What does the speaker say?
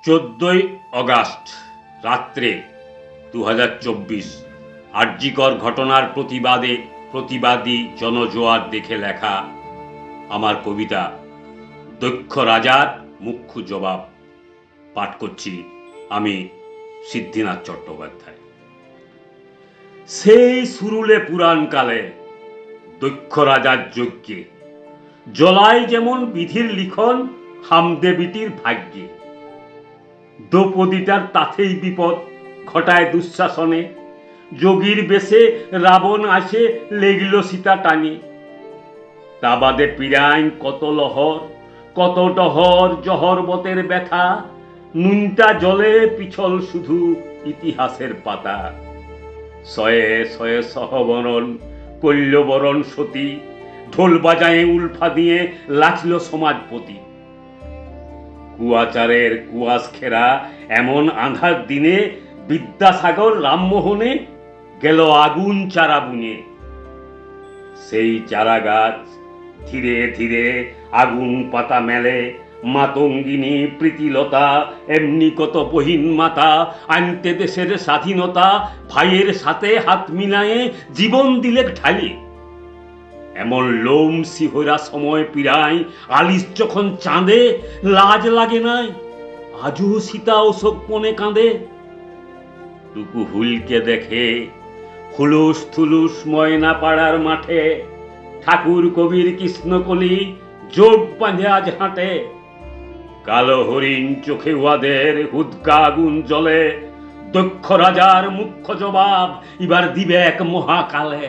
14ই August রাত্রে 2024 আরজিকর ঘটনার প্রতিবাদী জনজোয়ার দেখে লেখা আমার কবিতা দক্ষ রাজার মুখ্য জবাব। পাঠ করছি আমি সিদ্ধিনাথ চট্টোপাধ্যায়। সেই সুরুলে পুরাণকালে দক্ষ রাজার যজ্ঞে জলায় যেমন বিধির লিখন হামদেবীটির ভাগ্যে, দ্রৌপদীটার তাতেই বিপদ ঘটায় দুঃশাসনে। যোগীর বেশে রাবণ আসে লেগল সীতা টানি। তা বাদে পিরাইন কত লহর, কত ডহর জহরবতের ব্যথা, নুনটা জলে পিছল শুধু ইতিহাসের পাতা। শয়ে শয়ে সহবরণ কল্যবরণ সতী, ঢোল বাজায়ে উল্ফা দিয়ে লাচল সমাজপতি। কুয়াচারের কুয়াশ ঘেরা এমন আঁধার দিনে বিদ্যাসাগর রামমোহনে গেল আগুন চারা বুনে। সেই চারা গাছ ধীরে ধীরে আগুন পাতা মেলে, মাতঙ্গিনী প্রীতিলতা এমনি কত বহিন মাতা আনতে দেশের স্বাধীনতা, ভাইয়ের সাথে হাত মিলায়ে জীবন দিলে ঢালি। এমন লোম শিহরা সময় পিরাই আলিস যখন চাঁদে, লাজ লাগে নাই আজও সীতা অশোক মনে কাঁদে। টুকু হুলকে দেখে হুলুস থুলুস ময়না পাড়ার মাঠে, ঠাকুর কবির কৃষ্ণকলি যোগ বাঁধে আজ হাঁটে। কালো হরিণ চোখে উহাদের হুদকা আগুন জ্বলে, দক্ষ রাজার মুখ্য জবাব এবার দিবে এক মহাকালে।